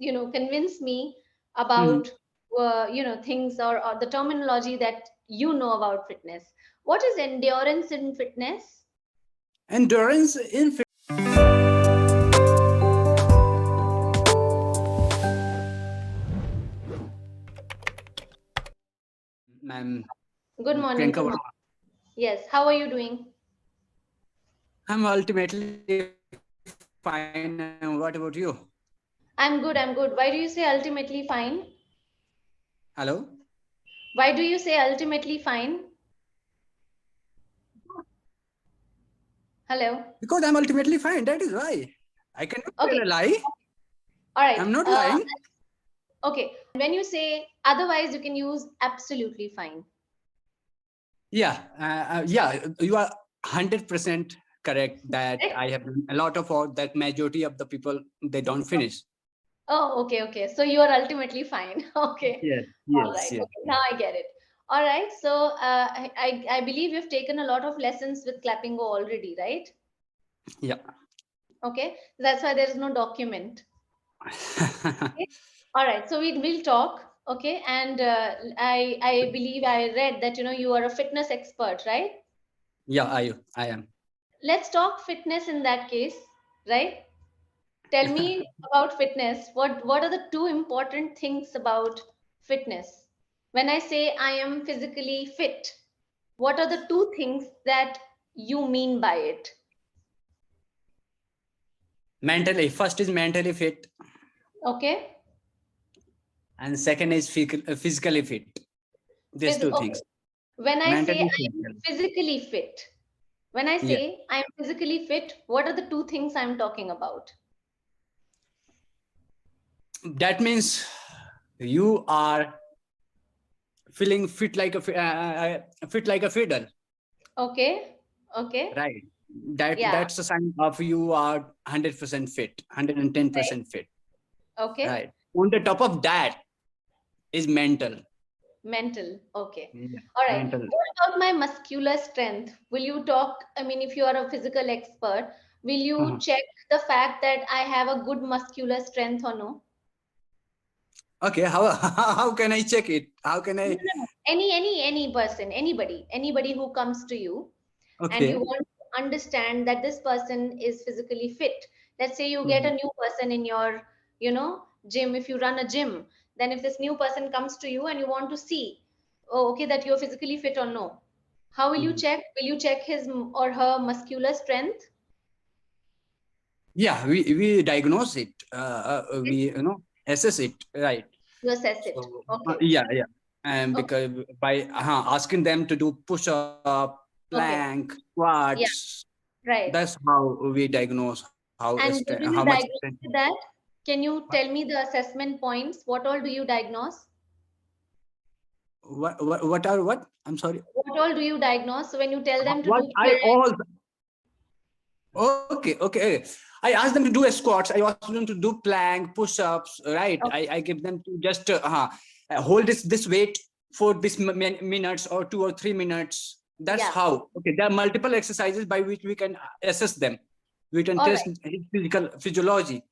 convince me Mhm. about things, or the terminology that you know about fitness. What is endurance in fitness? Endurance in ma'am Good morning. Priyanka Good Verma. morning. Yes, how are you doing? I'm ultimately fine. What about you? I'm good. Why do you say ultimately fine? Hello? Why do you say ultimately fine? Hello. Because I'm ultimately fine. That is why. I cannot Okay. tell a lie. All right. I'm not lying. Okay. When you say otherwise, you can use absolutely fine. Yeah, you are 100% correct that Correct? I have done a lot of work that majority of the people they don't finish. Oh, okay, okay. So you are ultimately fine. Okay. Yes, All yes, right. yes. Okay. Now I get it. All right. So I believe you've taken a lot of lessons with Clapping Go already, right? Yeah. Okay. That's why there is no document. Okay. All right. So we'll talk. Okay. And I believe I read that you are a fitness expert, right? Yeah, I am. Let's talk fitness in that case, right? Tell me about fitness. What are the two important things about fitness? When I say I am physically fit, what are the two things that you mean by it? Mentally, first is mentally fit, Okay? and second is physically fit. These two Okay. things. When I say Mentally, I am physical. physically fit, when I Yeah. say I am physically fit, what are the two things I'm talking about? That means you are feeling fit like fit like a fiddle, Okay? Okay? right? Yeah. That's a sign of you are 100% fit, Right. 110% fit, Okay? right? On the top of that is mental. Mental. Okay. Yeah, All right. mental. What about my muscular strength? Will you talk? I mean, if you are a physical expert, will you Uh-huh. check the fact that I have a good muscular strength or no? Okay, how how can I check it? How can No, I? no, no. Any person, anybody who comes to you and you Okay. want to understand that this person is physically fit. Let's say you get a Mhm. new person in your, gym. If you run a gym, then if this new person comes to you and you want to see, oh, okay, that you're physically fit or no, how will you Mhm. check? Will you check his or her muscular strength? Yeah, we diagnose it. We assess it, right? You assess it. So Okay. yeah, and Okay. because by asking them to do push up, Okay. plank, Yeah. squats, Right. that's how we diagnose And how do much you strength. diagnose with that? Can you tell me the assessment points? What all do you diagnose? What are what? I'm sorry. What all do you diagnose? So when you tell them to What do I plank, all okay. I ask them to do a squats. I ask them to do plank, push-ups. Right. I give them to just hold this weight for this minutes or 2 or 3 minutes. That's yeah. how. Okay. There are multiple exercises by which we can assess them. We can All test right. his physical physiology.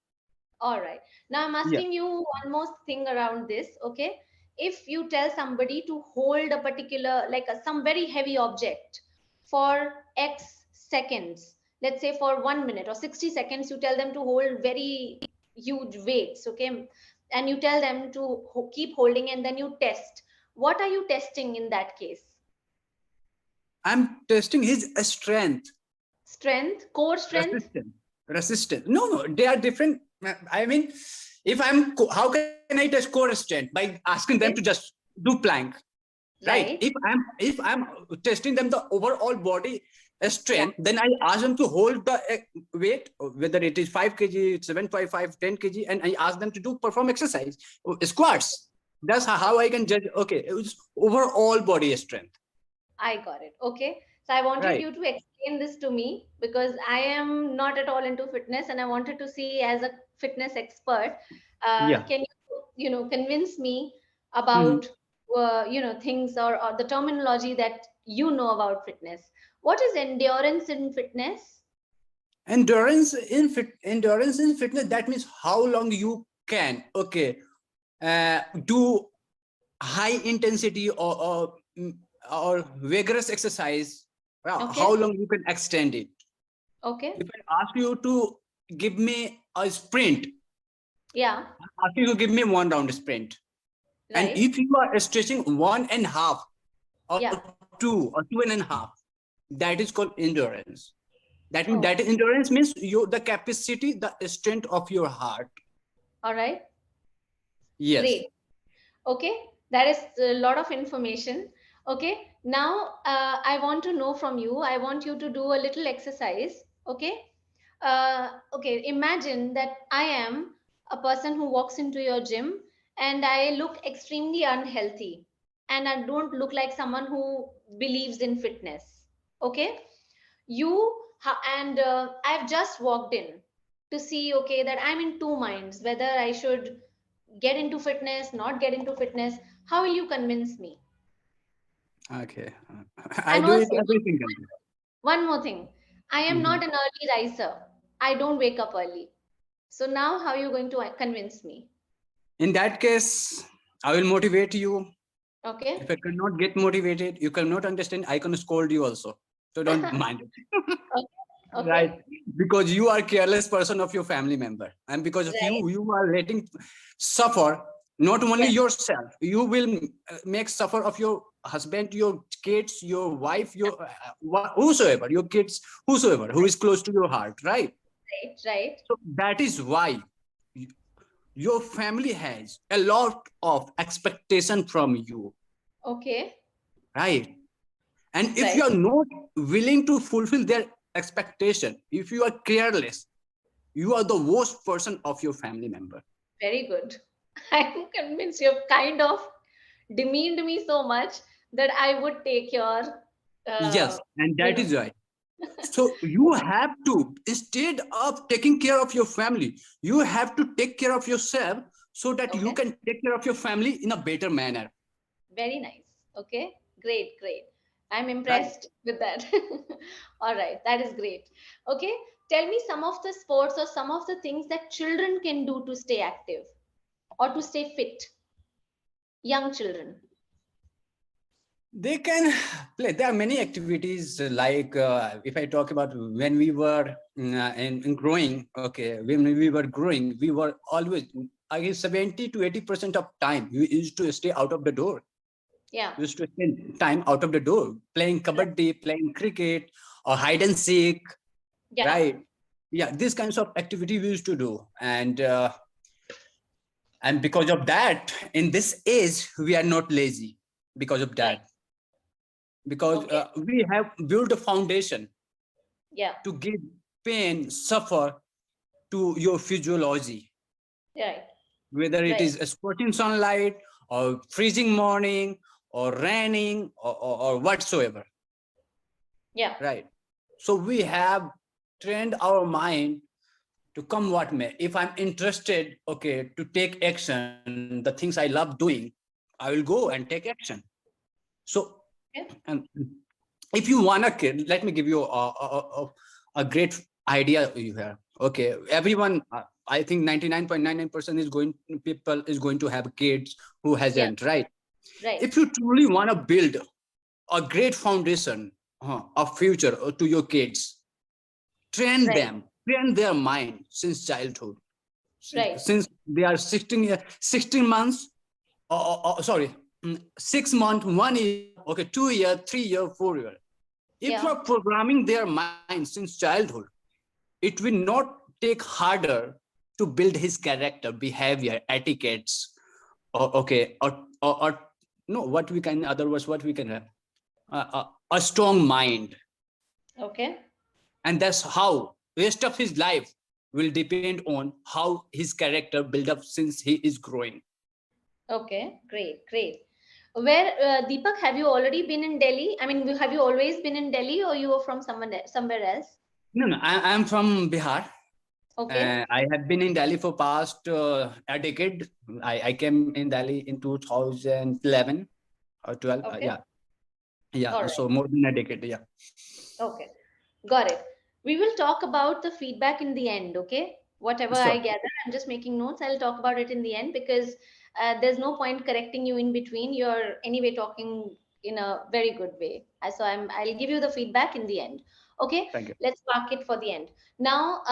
All right. Now I'm Yeah. asking you one more thing around this. Okay. If you tell somebody to hold a particular, like some very heavy object for X seconds, let's say for 1 minute or 60 seconds, you tell them to hold very huge weights. Okay. And you tell them to keep holding and then you test. What are you testing in that case? I'm testing his strength. Strength, core strength? Resistance. No, they are different. I mean, if how can I test core strength by asking them to Okay. just do plank, right? Right. If I'm testing them the overall body Yeah. strength, then I ask them to hold the weight, whether it is 5 kg, 7.5, 10 kg, and I ask them to do perform exercise, squats. That's how I can judge. Okay, it was overall body strength, I got it. Okay. So I wanted right? you to explain this to me because I am not at all into fitness and I wanted to see as a fitness expert, Yeah. can you, convince me Mhm. about, things, or the terminology that you know about fitness? What is endurance in fitness? Endurance in fitness, that means how long you can, okay, do high intensity or vigorous exercise, how Okay. long you can extend it. Okay. If I ask you to give me a sprint, Yeah. I ask you to give me 1 round sprint. And Right. if you are stretching 1.5 or Yeah. 2 or 2.5, that is called endurance. That means that Oh, endurance means the capacity, the strength of your heart. all right. Yes. Great. Okay, that is a lot of information. Okay, now I want to know from you, I want you to do a little exercise. Okay, okay, imagine that I am a person who walks into your gym and I look extremely unhealthy and I don't look like someone who believes in fitness. Okay, and I've just walked in to see, okay, that I'm in two minds whether I should get into fitness, not get into fitness. How will you convince me? Okay. I And do also, it every single day. one more thing, I am Mhm. not an early riser. I don't wake up early. So now, how are you going to convince me? In that case, I will motivate you. If Okay. I cannot get motivated, you cannot understand, I can scold you also. So don't mind it. Okay. Right. Okay. Because you are careless person of your family member. And because of Right. you are letting suffer not only Yeah. yourself, you will make suffer of your husband, your kids, your wife, your whosoever, your kids, whosoever, who is close to your heart, right? Right. Right. So that is why your family has a lot of expectation from you, Okay. right? And if you Right. are not willing to fulfill their expectation, if you are careless, you are the worst person of your family member. Very good. I'm convinced you've kind of demeaned me so much that I would take your, uh, Yes, and you that know, is why. So you have to, instead of taking care of your family, you have to take care of yourself so that you okay. can take care of your family in a better manner, Very nice. Okay. Great. Great. I'm right? impressed with that. All right. That is great. Okay. Tell me some of the sports or some of the things that children can do to stay active or to stay fit. Young children. They can play. There are many activities like if I talk about when we were in growing, okay, when we were growing, we were always, I guess 70 to 80% of time, we used to stay out of the door. Yeah. We used to spend time out of the door, playing Right. kabaddi, playing cricket, or hide and seek, Yeah. right? Yeah, these kinds of activity we used to do. And because of that, in this age, we are not lazy because of Right. that. Because Okay. we have built a foundation Yeah. to give pain, suffer to your physiology, Right. whether it Right. is a scorching sunlight or freezing morning or raining or whatsoever, Yeah. right? So we have trained our mind to come what may. If I'm interested, okay, to take action, the things I love doing, I will go and take action. So, Okay. and if you want a kid, let me give you a great idea you have. Okay, everyone, I think 99.99% is going, people is going to have kids who Yeah. hasn't, right? Right. If you truly want to build a great foundation of future to your kids, Right. train their mind since childhood, Right. since they are 16 months, sorry, 6 months, 1 year, okay, 2 year, 3 year, 4 year. If you Yeah. are programming their mind since childhood, it will not take harder to build his character, behavior, etiquettes, or okay, or no, what we can, other words, what we can have, a strong mind, Okay. and that's how rest of his life will depend on how his character build up since he is growing. Okay. Great. Great. Where, Deepak, have you already been in Delhi? I mean, have you always been in Delhi or you were from somewhere else? No, no, I'm from Bihar. Okay. I have been in Delhi for past a decade. I came in Delhi in 2011 or 12. Okay. Yeah, yeah. All right. So more than a decade. Yeah. Okay. Got it. We will talk about the feedback in the end. Okay. Whatever Sure. I gather, I'm just making notes. I'll talk about it in the end because there's no point correcting you in between. You're anyway talking in a very good way. I'll give you the feedback in the end. Okay, Thank you. let's park it for the end. Now,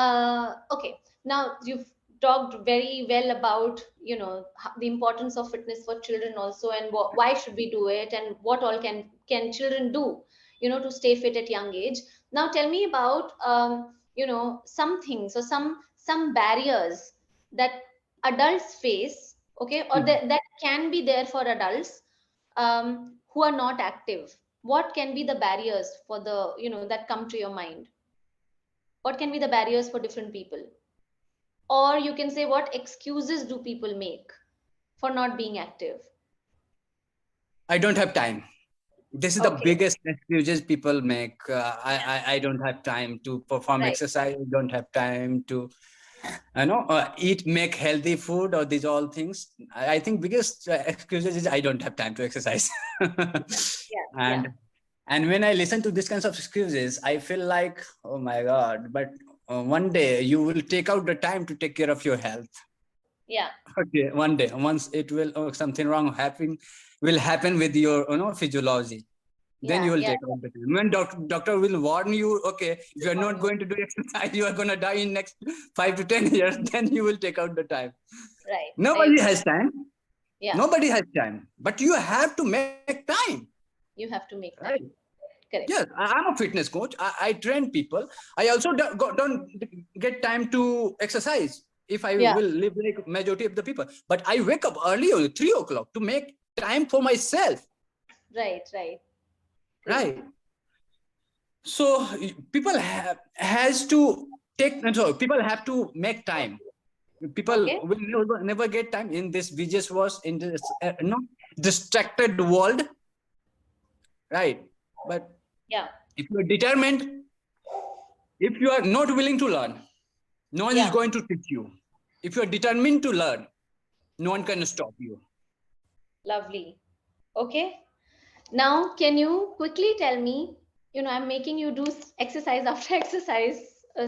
okay, now you've talked very well about, the importance of fitness for children also, and why should we do it, and what all can children do, to stay fit at young age. Now, tell me about some things or some barriers that adults face, okay, or Mhm. that can be there for adults who are not active. What can be the barriers for the, that come to your mind? What can be the barriers for different people? Or you can say, what excuses do people make for not being active? I don't have time. This is the Okay. biggest excuses people make. Yeah. I don't have time to perform Right. exercise. I don't have time to, eat, make healthy food, or these all things. I think biggest excuses is I don't have time to exercise. Yeah. Yeah. Yeah. and and when I listen to these kinds of excuses, I feel like, oh my God, but one day you will take out the time to take care of your health. Yeah. Okay, one day, once it will, something wrong happen will happen with your, physiology. Then Yeah. you will Yeah. take out the time. When doctor will warn you, okay, if you are not going to do exercise, you are going to die in next 5 to 10 years. Then you will take out the time. Right. I Nobody agree. has time. Yeah. Nobody has time. But you have to make time, You have to make right? time. Yes, Correct. I'm a fitness coach. I train people. I also don't get time to exercise if I Yeah. will live like majority of the people. But I wake up early, 3 o'clock, to make time for myself, Right. Right. True. right? So people has to take. So people have to make time. People Okay. will never get time in this vicious was in this distracted world, right? But Yeah. if you are determined, if you are not willing to learn, no one is Yeah. going to teach you. If you are determined to learn, no one can stop you. Lovely. Okay. Now, can you quickly tell me, I'm making you do exercise after exercise.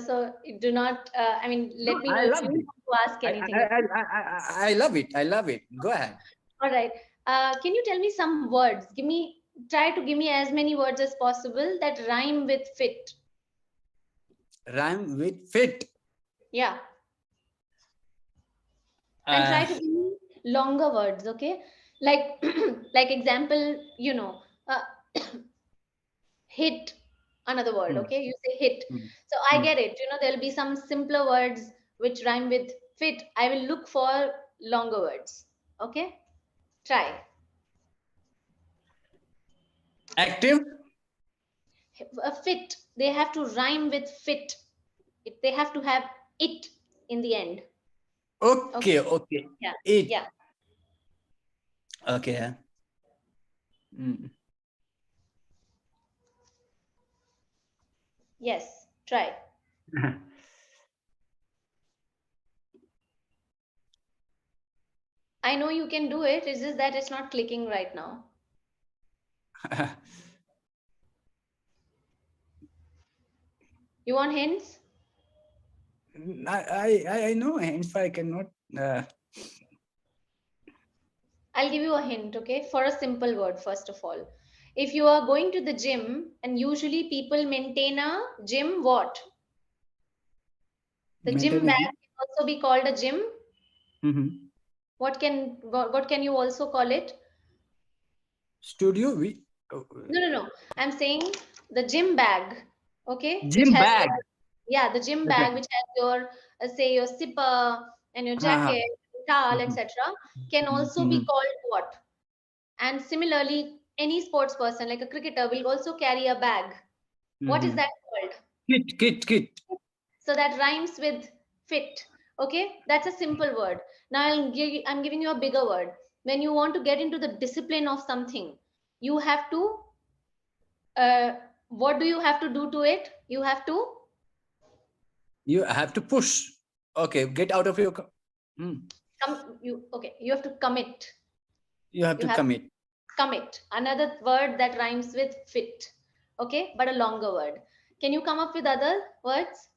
So do not, No, let me know I if love you it. want to ask anything. Okay. I love it. I love it. Go ahead. All right. Can you tell me some words? Try to give me as many words as possible that rhyme with fit. Rhyme with fit. Yeah. And Uh, try to give me longer words, okay? Like, like example, uh, hit, another word, hmm, okay? You say hit. hmm, So I hmm. get it. There'll be some simpler words which rhyme with fit. I will look for longer words, okay? Try. Active. A fit, they have to rhyme with fit. They have to have it in the end. Okay. Okay. Okay. Yeah. It. Yeah. Okay. Mm. Yes. Try. I know you can do it. It's just that it's not clicking right now. You want hints? I know. If I cannot. Uh, I'll give you a hint, okay? For a simple word, first of all. If you are going to the gym, and usually people maintain a gym what? The maintain gym a bag gym. can also be called a gym. Mm-hmm. What can you also call it? Studio. We. No, no, no. I'm saying the gym bag, okay? Which Gym has bag. your, yeah, the gym bag which has your, say, your zipper and your Uh-huh. jacket, towel, Mhm, etc., can also be mhm, called what? And similarly, any sports person like a cricketer will also carry a bag. What is mhm. that called? Kit. So that rhymes with fit. Okay, that's a simple word. Now I'm giving you a bigger word. When you want to get into the discipline of something, you have to, what do you have to do to it? You have to You have to push. Okay, get out of your. Mm. you have to commit. You have You to have to commit. commit. Another word that rhymes with fit. Okay, but a longer word. Can you come up with other words?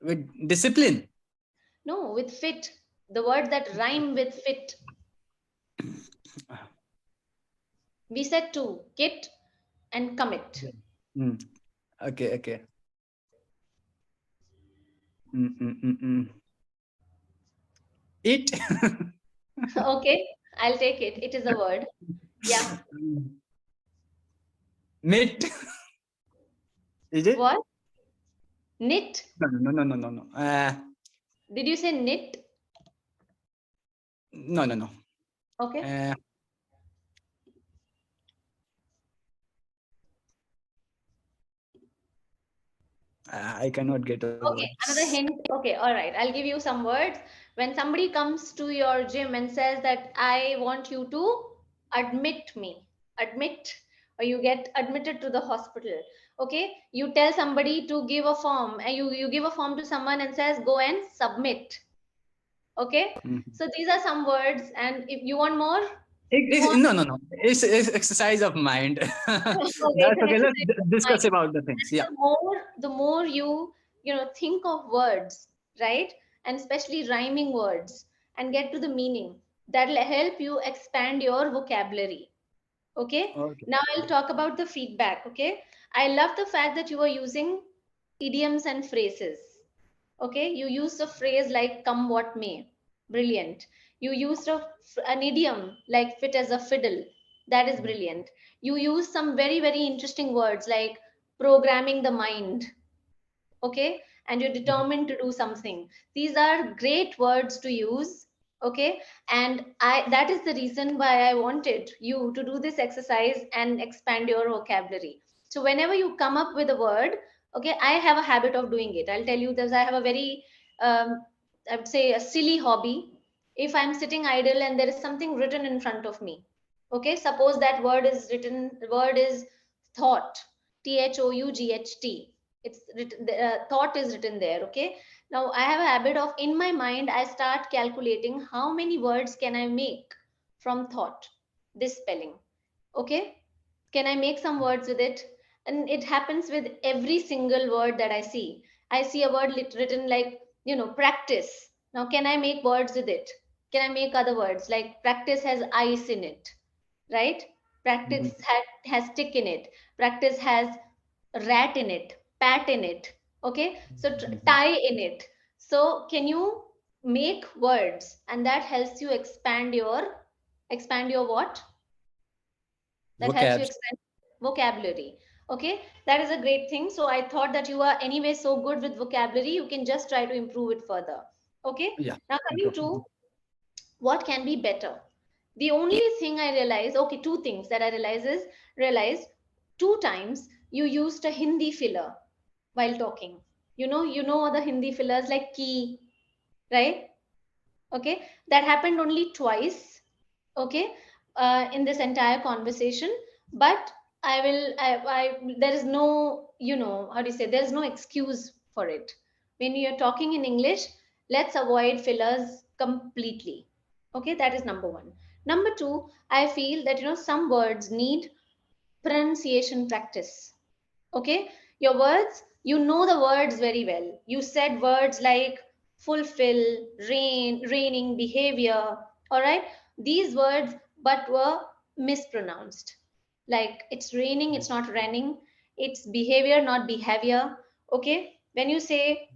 with discipline. No, with fit. The word that rhyme with fit. We said two, kit and commit. Mm. Okay, okay. Mm, mm, mm, mm. It. Okay, I'll take it. It is a word. Yeah. Knit. Is it? What? Knit. No, no, no, no, no, no. Did you say knit? No, no, no. Okay. I cannot get a word. Okay, another hint. Okay, all right. I'll give you some words. When somebody comes to your gym and says that I want you to admit me, admit, or you get admitted to the hospital. Okay, you tell somebody to give a form, and you give a form to someone and says go and submit. Okay, so these are some words, and if you want more, you want. No, no, no. It's exercise of mind. Okay, That's it's an okay. Let's exercise of discuss mind. about the things. Yeah. The more you know think of words, right, and especially rhyming words, and get to the meaning, that'll help you expand your vocabulary. Okay, Okay. now I'll talk about the feedback. Okay, I love the fact that you are using idioms and phrases. Okay, you used a phrase like come what may. Brilliant. You used an idiom like fit as a fiddle. That is brilliant. You used some very, very interesting words like programming the mind. Okay, and you're determined to do something. These are great words to use. Okay, and I that is the reason why I wanted you to do this exercise and expand your vocabulary. So whenever you come up with a word, okay, I have a habit of doing it. I'll tell you this. I have a very I would say a silly hobby. If I'm sitting idle and there is something written in front of me, okay, suppose that word is thought, thought. It's written, thought is written there. Okay, now I have a habit of, in my mind, I start calculating how many words can I make from thought, this spelling. Okay, can I make some words with it? And it happens with every single word that I see a word written like, practice. Now can I make words with it? Can I make other words like practice has ice in it, right? Practice has tick in it. Practice has rat in it, pat in it. Okay, so tie in it. So can you make words, and that helps you expand your what? That helps you Vocabs. expand vocabulary. Okay, that is a great thing. So I thought that you are anyway so good with vocabulary, you can just try to improve it further. Okay, Yeah. now coming to what can be better. The only thing I realized, okay, two things that I realized two times you used a Hindi filler while talking. You know the Hindi fillers like key, right? Okay, that happened only twice. Okay, in this entire conversation, but there is no, how do you say, there is no excuse for it. When you're talking in English, let's avoid fillers completely. Okay, that is number one. Number two, I feel that some words need pronunciation practice. Okay, your words, you know the words very well. You said words like fulfill, raining, behavior. All right, these words but were mispronounced. Like it's raining, it's not raining. It's behavior, not behavior. Okay, when you say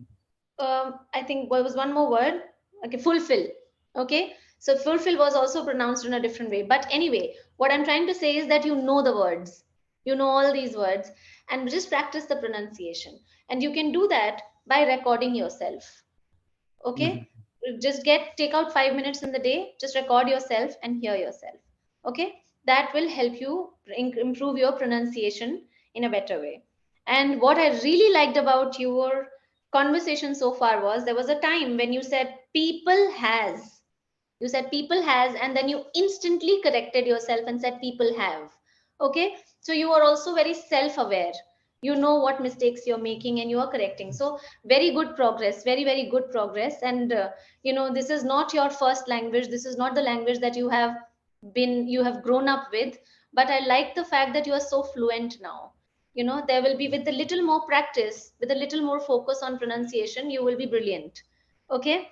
I think what was one more word? Okay, fulfill. Okay, so fulfill was also pronounced in a different way. But anyway, what I'm trying to say is that you know the words, you know all these words, and just practice the pronunciation. And you can do that by recording yourself. Okay, just take out 5 minutes in the day, just record yourself and hear yourself. Okay, that will help you improve your pronunciation in a better way. And what I really liked about your conversation so far was there was a time when you said people has. You said people has, and then you instantly corrected yourself and said people have. Okay, so you are also very self aware. You know what mistakes you're making and you are correcting. So very good progress, very very good progress. And this is not your first language, this is not the language that you have grown up with, but I like the fact that you are so fluent now. there will be, with a little more practice, with a little more focus on pronunciation, you will be brilliant. Okay.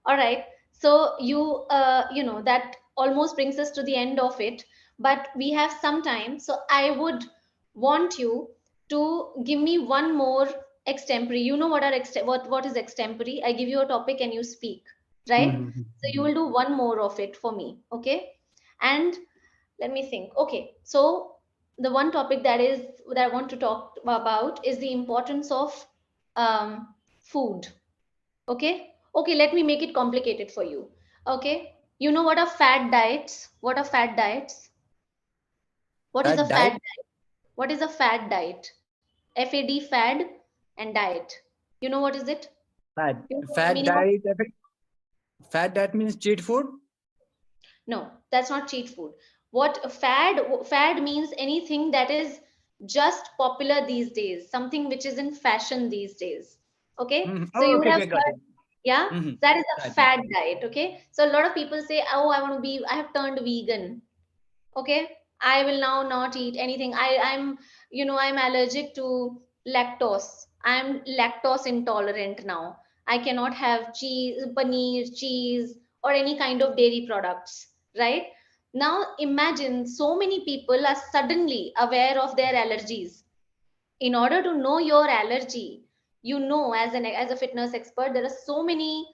All right. So that almost brings us to the end of it, but we have some time. So I would want you to give me one more extempore. You know what are what is extempore? I give you a topic and you speak, right? So you Mhm. will do one more of it for me, okay? And let me think. Okay, so the one topic that I want to talk about is the importance of food. Okay, okay, let me make it complicated for you. Okay, you know what are fad diets? What are fad diets? What is a Fat fad diet, diet? What is a fad diet? FAD, fad, and diet. You know what is it? fat, You know what the fat meaning of? diet. Fat diet means cheat food. No, that's not cheat food. What a fad means anything that is just popular these days, something which is in fashion these days. Okay, so Oh, you would okay, have okay, got heard, it. yeah, Mm-hmm. that is a Fat diet. fad diet. Okay, so a lot of people say, oh, I have turned vegan. Okay, I will now not eat anything. I'm allergic to lactose. I'm lactose intolerant now. I cannot have cheese, paneer, cheese, or any kind of dairy products, right? Now imagine so many people are suddenly aware of their allergies. In order to know your allergy, as a fitness expert, there are so many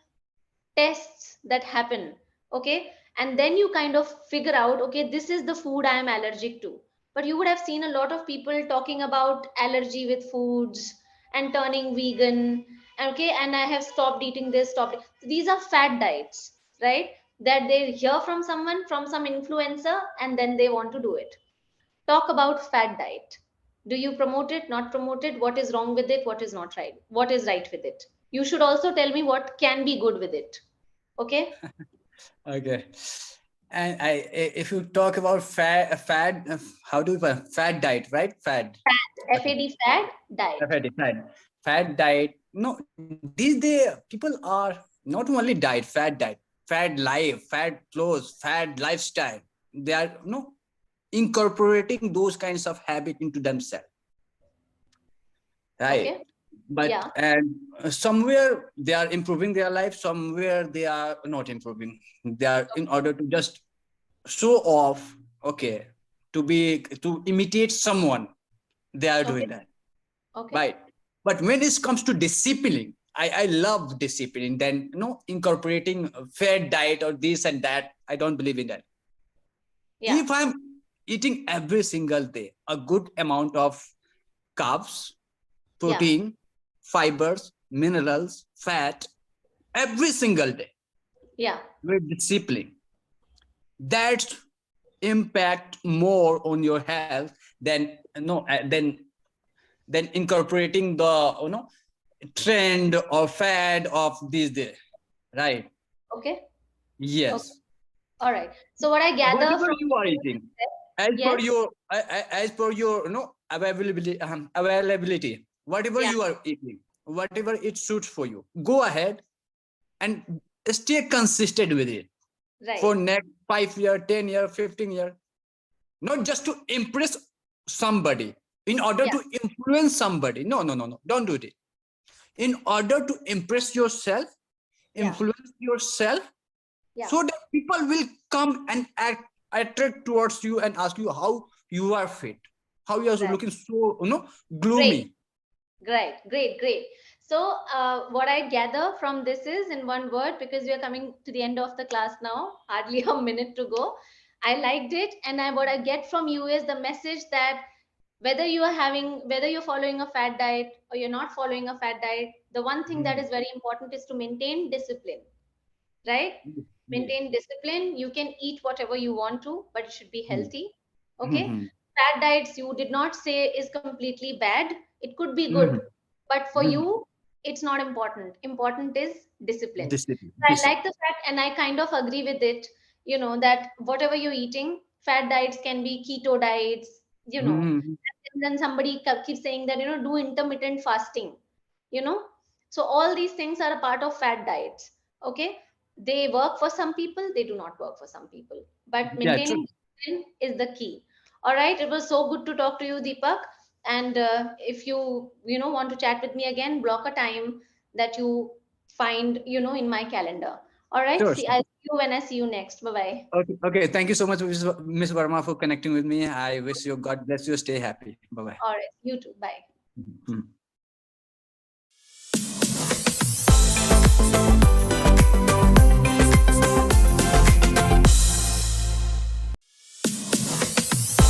tests that happen. Okay, and then you kind of figure out, okay, this is the food I am allergic to. But you would have seen a lot of people talking about allergy with foods and turning vegan. Okay, and I have stopped eating this, these are fad diets, right? That they hear from someone, from some influencer, and then they want to do it. Talk about fad diet. Do you promote it, not promote it? What is wrong with it? What is not right? What is right with it? You should also tell me what can be good with it. Okay. Okay. And if you talk about how do you fat diet, right? Fad. Fad, Okay. FAD, fad, diet. Fat diet. No, these days people are not only diet, fad life, fad clothes, fad lifestyle. They are incorporating those kinds of habit into themselves, right? Okay. But Yeah. and somewhere they are improving their life, somewhere they are not improving. They are, in order to just show off, okay, to imitate someone, they are Okay. doing that, Okay. right? But when it comes to discipline, I love discipline. Then incorporating a fair diet or this and that, I don't believe in that. Yeah. If I'm eating every single day a good amount of carbs, Yeah. protein, fibers, minerals, fat every single day Yeah. with discipline, that impact more on your health than than incorporating the trend or fad of these days, right? Okay. Okay. Yes. All right. So what I gather Whatever from you are you eating, is that, as per yes. your as per your availability, whatever Yeah. you are eating, whatever it suits for you, go ahead and stay consistent with it for Right. next 5 year, 10 year, 15 year. Not just to impress somebody, in order Yeah. to influence somebody. No, no, no, no. Don't do it. In order to impress yourself, Yeah. influence yourself, Yeah. so that people will come and attract towards you and ask you how you are fit, how you are Right. looking so Great. gloomy. Great. Great. Great. So what I gather from this is, in one word, because we are coming to the end of the class now, hardly a minute to go. I liked it, and what I get from you is the message that whether you're following a fat diet or you're not following a fat diet, the one thing that is very important is to maintain discipline, right? Yes. Maintain discipline. You can eat whatever you want to, but it should be Yes. healthy. Okay. Mhm. Fat diets you did not say is completely bad. It could be good, Mhm. but for Mhm. you, it's not important. Important is discipline. Discipline. So I like Discipline. the fact, and I kind of agree with it, that whatever you're eating, fat diets can be keto diets, Mhm. and then somebody keeps saying that, do intermittent fasting, you know. So all these things are a part of fat diets. Okay, they work for some people, they do not work for some people, but Yeah, true. maintaining discipline is the key. All right, it was so good to talk to you, Deepak. And if you want to chat with me again, block a time that you find in my calendar. All right, Sure, see, sure. I'll see you when I see you next. Bye bye. Okay, okay. Thank you so much, Miss Verma, for connecting with me. I wish you God bless you. Stay happy. Bye bye. All right, you too, bye. Mhm.